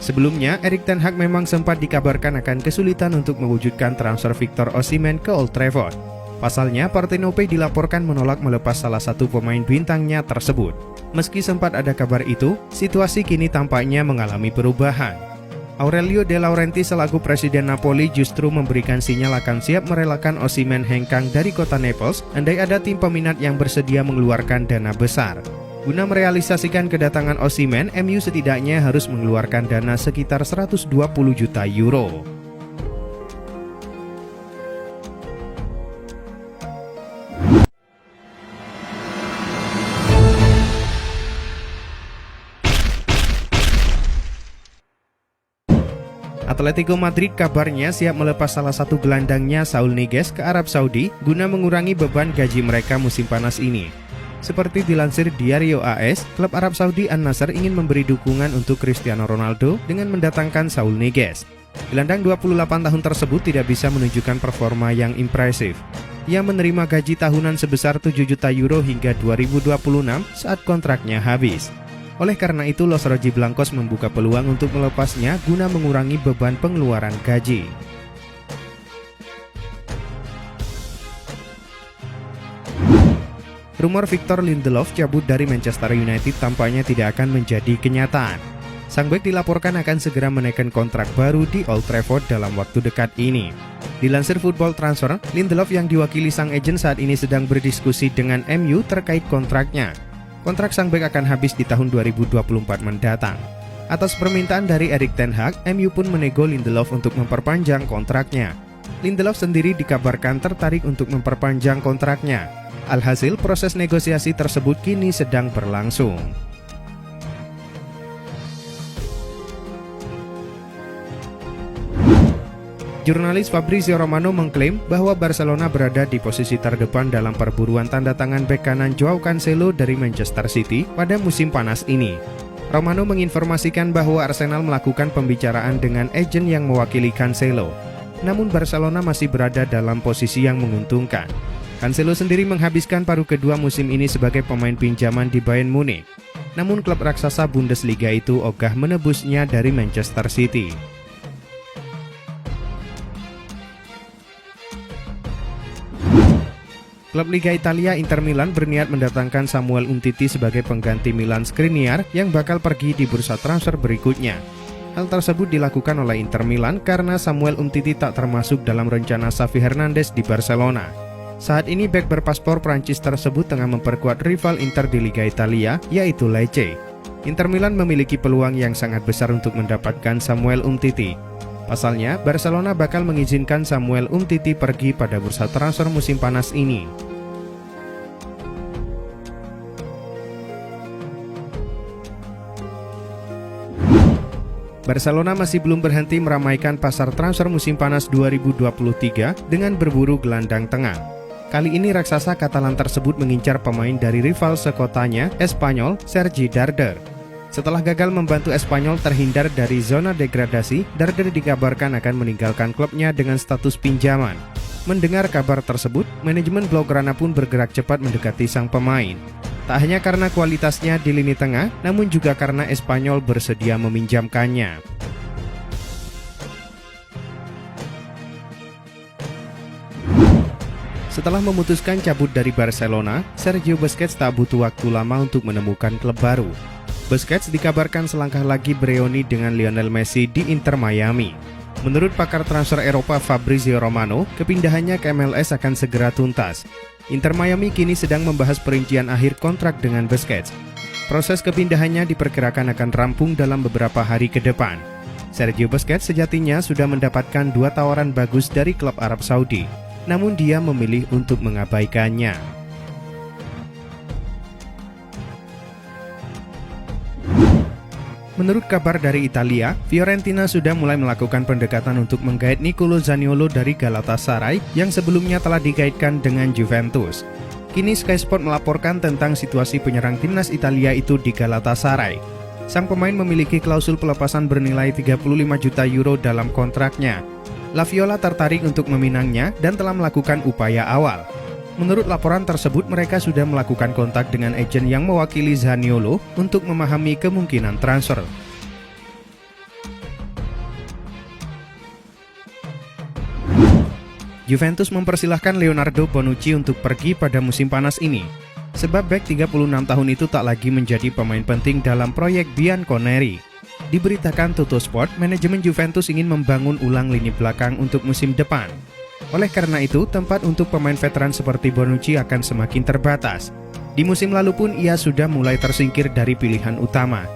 Sebelumnya, Erik ten Hag memang sempat dikabarkan akan kesulitan untuk mewujudkan transfer Victor Osimhen ke Old Trafford. Pasalnya, Partenope dilaporkan menolak melepas salah satu pemain bintangnya tersebut. Meski sempat ada kabar itu, situasi kini tampaknya mengalami perubahan. Aurelio De Laurentiis selaku Presiden Napoli justru memberikan sinyal akan siap merelakan Osimhen hengkang dari kota Naples andai ada tim peminat yang bersedia mengeluarkan dana besar. Guna merealisasikan kedatangan Osimhen, MU setidaknya harus mengeluarkan dana sekitar 120 juta euro. Atletico Madrid kabarnya siap melepas salah satu gelandangnya Saul Niguez ke Arab Saudi guna mengurangi beban gaji mereka musim panas ini. Seperti dilansir Diario AS, klub Arab Saudi An-Nasr ingin memberi dukungan untuk Cristiano Ronaldo dengan mendatangkan Saul Niguez. Gelandang 28 tahun tersebut tidak bisa menunjukkan performa yang impresif. Ia menerima gaji tahunan sebesar 7 juta euro hingga 2026 saat kontraknya habis. Oleh karena itu, Los Rojiblancos membuka peluang untuk melepasnya guna mengurangi beban pengeluaran gaji. Rumor Victor Lindelof cabut dari Manchester United tampaknya tidak akan menjadi kenyataan. Sang bek dilaporkan akan segera menaikkan kontrak baru di Old Trafford dalam waktu dekat ini. Dilansir Football Transfer, Lindelof yang diwakili sang agen saat ini sedang berdiskusi dengan MU terkait kontraknya. Kontrak sang bek akan habis di tahun 2024 mendatang. Atas permintaan dari Erik ten Hag, MU pun menego Lindelof untuk memperpanjang kontraknya. Lindelof sendiri dikabarkan tertarik untuk memperpanjang kontraknya. Alhasil, proses negosiasi tersebut kini sedang berlangsung. Jurnalis Fabrizio Romano mengklaim bahwa Barcelona berada di posisi terdepan dalam perburuan tanda tangan bek kanan Joao Cancelo dari Manchester City pada musim panas ini. Romano menginformasikan bahwa Arsenal melakukan pembicaraan dengan agen yang mewakili Cancelo. Namun Barcelona masih berada dalam posisi yang menguntungkan. Cancelo sendiri menghabiskan paruh kedua musim ini sebagai pemain pinjaman di Bayern Munich. Namun klub raksasa Bundesliga itu ogah menebusnya dari Manchester City. Klub Liga Italia Inter Milan berniat mendatangkan Samuel Umtiti sebagai pengganti Milan Skriniar yang bakal pergi di bursa transfer berikutnya. Hal tersebut dilakukan oleh Inter Milan karena Samuel Umtiti tak termasuk dalam rencana Xavi Hernandez di Barcelona. Saat ini bek berpaspor Prancis tersebut tengah memperkuat rival Inter di Liga Italia, yaitu Lecce. Inter Milan memiliki peluang yang sangat besar untuk mendapatkan Samuel Umtiti. Pasalnya, Barcelona bakal mengizinkan Samuel Umtiti pergi pada bursa transfer musim panas ini. Barcelona masih belum berhenti meramaikan pasar transfer musim panas 2023 dengan berburu gelandang tengah. Kali ini raksasa Katalan tersebut mengincar pemain dari rival sekotanya, Espanyol, Sergi Darder. Setelah gagal membantu Espanyol terhindar dari zona degradasi, Darder dikabarkan akan meninggalkan klubnya dengan status pinjaman. Mendengar kabar tersebut, manajemen Blaugrana pun bergerak cepat mendekati sang pemain. Tak hanya karena kualitasnya di lini tengah, namun juga karena Espanyol bersedia meminjamkannya. Setelah memutuskan cabut dari Barcelona, Sergio Busquets tak butuh waktu lama untuk menemukan klub baru. Busquets dikabarkan selangkah lagi bereuni dengan Lionel Messi di Inter Miami. Menurut pakar transfer Eropa Fabrizio Romano, kepindahannya ke MLS akan segera tuntas. Inter Miami kini sedang membahas perincian akhir kontrak dengan Busquets. Proses kepindahannya diperkirakan akan rampung dalam beberapa hari ke depan. Sergio Busquets sejatinya sudah mendapatkan 2 tawaran bagus dari klub Arab Saudi. Namun dia memilih untuk mengabaikannya. Menurut kabar dari Italia, Fiorentina sudah mulai melakukan pendekatan untuk menggait Nicolo Zaniolo dari Galatasaray yang sebelumnya telah dikaitkan dengan Juventus. Kini Sky Sport melaporkan tentang situasi penyerang timnas Italia itu di Galatasaray. Sang pemain memiliki klausul pelepasan bernilai 35 juta euro dalam kontraknya. La Viola tertarik untuk meminangnya dan telah melakukan upaya awal. Menurut laporan tersebut, mereka sudah melakukan kontak dengan agen yang mewakili Zaniolo untuk memahami kemungkinan transfer. Juventus mempersilahkan Leonardo Bonucci untuk pergi pada musim panas ini, sebab bek 36 tahun itu tak lagi menjadi pemain penting dalam proyek Bianconeri. Diberitakan Tuttosport, manajemen Juventus ingin membangun ulang lini belakang untuk musim depan. Oleh karena itu, tempat untuk pemain veteran seperti Bonucci akan semakin terbatas. Di musim lalu pun ia sudah mulai tersingkir dari pilihan utama.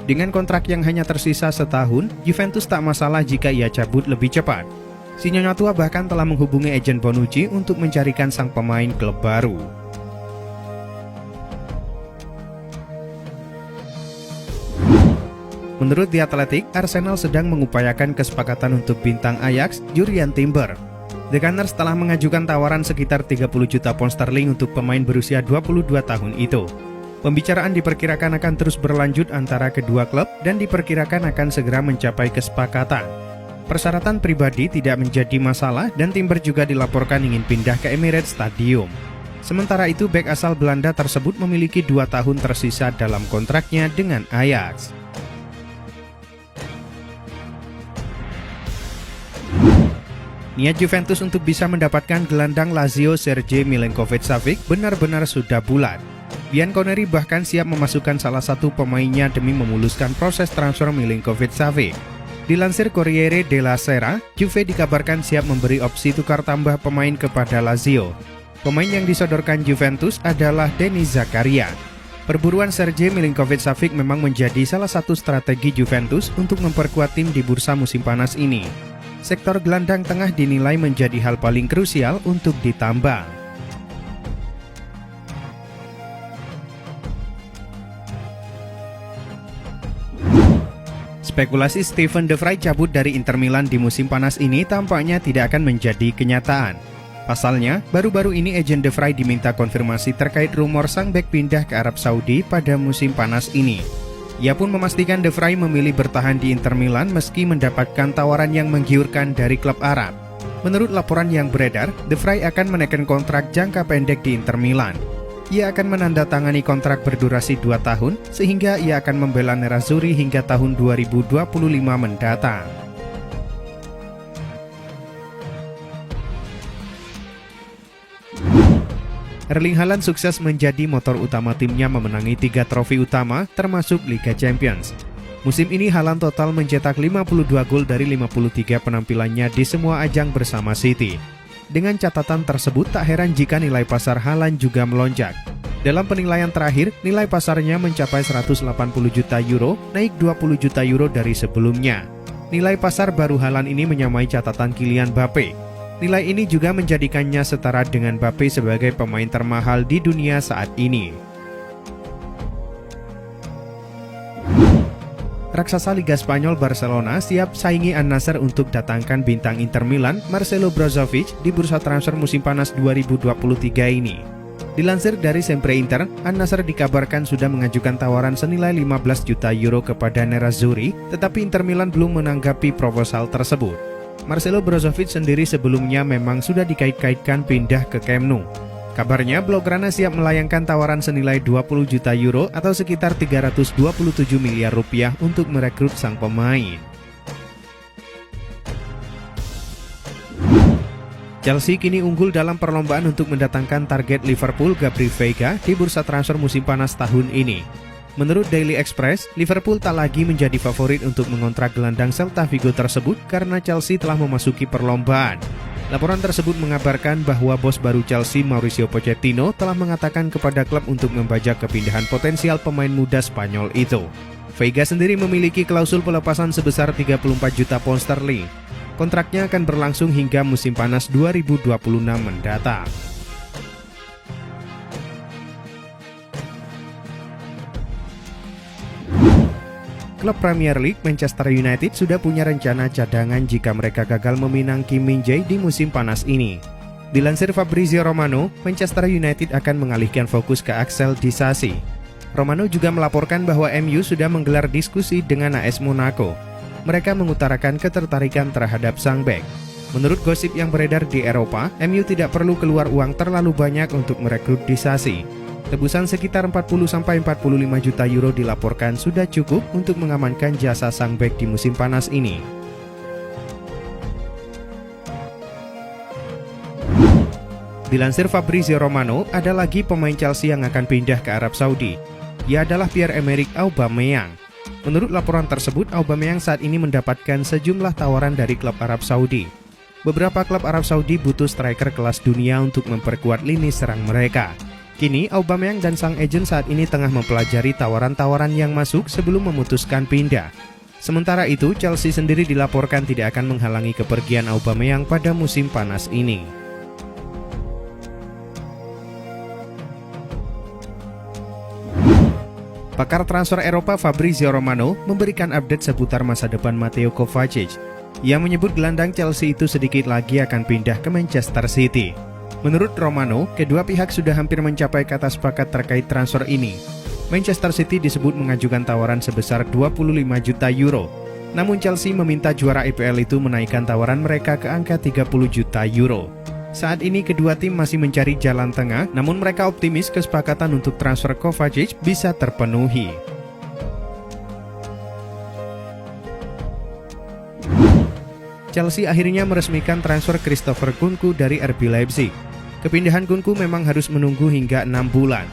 Dengan kontrak yang hanya tersisa setahun, Juventus tak masalah jika ia cabut lebih cepat. Si Nyonya Tua bahkan telah menghubungi agen Bonucci untuk mencarikan sang pemain klub baru. Menurut The Athletic, Arsenal sedang mengupayakan kesepakatan untuk bintang Ajax, Jurriën Timber. The Gunners telah mengajukan tawaran sekitar 30 juta pound sterling untuk pemain berusia 22 tahun itu. Pembicaraan diperkirakan akan terus berlanjut antara kedua klub dan diperkirakan akan segera mencapai kesepakatan. Persyaratan pribadi tidak menjadi masalah dan Timber juga dilaporkan ingin pindah ke Emirates Stadium. Sementara itu, bek asal Belanda tersebut memiliki 2 tahun tersisa dalam kontraknya dengan Ajax. Niat Juventus untuk bisa mendapatkan gelandang Lazio Sergej Milinkovic-Savic benar-benar sudah bulat. Bianconeri bahkan siap memasukkan salah satu pemainnya demi memuluskan proses transfer Milinkovic-Savic. Dilansir Corriere della Sera, Juve dikabarkan siap memberi opsi tukar tambah pemain kepada Lazio. Pemain yang disodorkan Juventus adalah Denis Zakaria. Perburuan Sergej Milinkovic-Savic memang menjadi salah satu strategi Juventus untuk memperkuat tim di bursa musim panas ini. Sektor gelandang tengah dinilai menjadi hal paling krusial untuk ditambang. Spekulasi Steven De Vrij cabut dari Inter Milan di musim panas ini tampaknya tidak akan menjadi kenyataan. Pasalnya, baru-baru ini agen De Vrij diminta konfirmasi terkait rumor sang bek pindah ke Arab Saudi pada musim panas ini. Ia pun memastikan De Vrij memilih bertahan di Inter Milan meski mendapatkan tawaran yang menggiurkan dari klub Arab. Menurut laporan yang beredar, De Vrij akan menekan kontrak jangka pendek di Inter Milan. Ia akan menandatangani kontrak berdurasi 2 tahun, sehingga ia akan membela Nerazzurri hingga tahun 2025 mendatang. Erling Haaland sukses menjadi motor utama timnya memenangi 3 trofi utama, termasuk Liga Champions. Musim ini Haaland total mencetak 52 gol dari 53 penampilannya di semua ajang bersama City. Dengan catatan tersebut, tak heran jika nilai pasar Haaland juga melonjak. Dalam penilaian terakhir, nilai pasarnya mencapai 180 juta euro, naik 20 juta euro dari sebelumnya. Nilai pasar baru Haaland ini menyamai catatan Kylian Mbappe. Nilai ini juga menjadikannya setara dengan Mbappe sebagai pemain termahal di dunia saat ini. Raksasa Liga Spanyol Barcelona siap saingi Al-Nassr untuk datangkan bintang Inter Milan Marcelo Brozovic di bursa transfer musim panas 2023 ini. Dilansir dari Sempre Inter, Al-Nassr dikabarkan sudah mengajukan tawaran senilai 15 juta euro kepada Nerazzurri, tetapi Inter Milan belum menanggapi proposal tersebut. Marcelo Brozovic sendiri sebelumnya memang sudah dikait-kaitkan pindah ke Camp Nou. Kabarnya, Blaugrana siap melayangkan tawaran senilai 20 juta euro atau sekitar 327 miliar rupiah untuk merekrut sang pemain. Chelsea kini unggul dalam perlombaan untuk mendatangkan target Liverpool Gabri Veiga di bursa transfer musim panas tahun ini. Menurut Daily Express, Liverpool tak lagi menjadi favorit untuk mengontrak gelandang Celta Vigo tersebut karena Chelsea telah memasuki perlombaan. Laporan tersebut mengabarkan bahwa bos baru Chelsea Mauricio Pochettino telah mengatakan kepada klub untuk membajak kepindahan potensial pemain muda Spanyol itu. Veiga sendiri memiliki klausul pelepasan sebesar 34 juta pound sterling. Kontraknya akan berlangsung hingga musim panas 2026 mendatang. Klub Premier League Manchester United sudah punya rencana cadangan jika mereka gagal meminang Kim Min-jae di musim panas ini. Dilansir Fabrizio Romano, Manchester United akan mengalihkan fokus ke Axel Disasi. Romano juga melaporkan bahwa MU sudah menggelar diskusi dengan AS Monaco. Mereka mengutarakan ketertarikan terhadap sang bek. Menurut gosip yang beredar di Eropa, MU tidak perlu keluar uang terlalu banyak untuk merekrut Disasi. Tebusan sekitar 40-45 juta euro dilaporkan sudah cukup untuk mengamankan jasa sang bek di musim panas ini. Dilansir Fabrizio Romano, ada lagi pemain Chelsea yang akan pindah ke Arab Saudi. Ia adalah Pierre-Emerick Aubameyang. Menurut laporan tersebut, Aubameyang saat ini mendapatkan sejumlah tawaran dari klub Arab Saudi. Beberapa klub Arab Saudi butuh striker kelas dunia untuk memperkuat lini serang mereka. Kini, Aubameyang dan sang agen saat ini tengah mempelajari tawaran-tawaran yang masuk sebelum memutuskan pindah. Sementara itu, Chelsea sendiri dilaporkan tidak akan menghalangi kepergian Aubameyang pada musim panas ini. Pakar transfer Eropa Fabrizio Romano memberikan update seputar masa depan Mateo Kovacic. Ia menyebut gelandang Chelsea itu sedikit lagi akan pindah ke Manchester City. Menurut Romano, kedua pihak sudah hampir mencapai kata sepakat terkait transfer ini. Manchester City disebut mengajukan tawaran sebesar 25 juta euro. Namun Chelsea meminta juara EPL itu menaikkan tawaran mereka ke angka 30 juta euro. Saat ini kedua tim masih mencari jalan tengah, namun mereka optimis kesepakatan untuk transfer Kovacic bisa terpenuhi. Chelsea akhirnya meresmikan transfer Christopher Nkunku dari RB Leipzig. Kepindahan Nkunku memang harus menunggu hingga 6 bulan.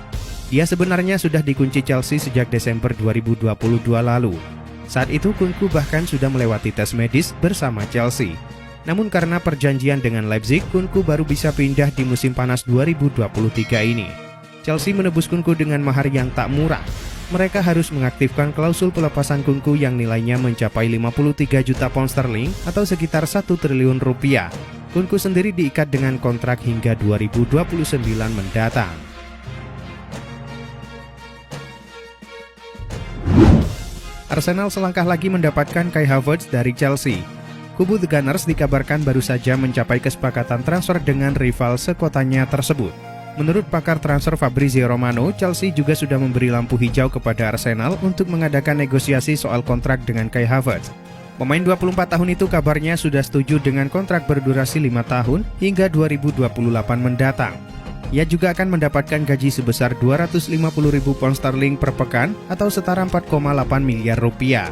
Ia sebenarnya sudah dikunci Chelsea sejak Desember 2022 lalu. Saat itu Nkunku bahkan sudah melewati tes medis bersama Chelsea. Namun karena perjanjian dengan Leipzig, Nkunku baru bisa pindah di musim panas 2023 ini. Chelsea menebus Nkunku dengan mahar yang tak murah. Mereka harus mengaktifkan klausul pelepasan Nkunku yang nilainya mencapai 53 juta pound sterling atau sekitar 1 triliun rupiah. Nkunku sendiri diikat dengan kontrak hingga 2029 mendatang. Arsenal selangkah lagi mendapatkan Kai Havertz dari Chelsea. Kubu The Gunners dikabarkan baru saja mencapai kesepakatan transfer dengan rival sekotanya tersebut. Menurut pakar transfer Fabrizio Romano, Chelsea juga sudah memberi lampu hijau kepada Arsenal untuk mengadakan negosiasi soal kontrak dengan Kai Havertz. Pemain 24 tahun itu kabarnya sudah setuju dengan kontrak berdurasi 5 tahun hingga 2028 mendatang. Ia juga akan mendapatkan gaji sebesar 250.000 pound sterling per pekan atau setara 4,8 miliar rupiah.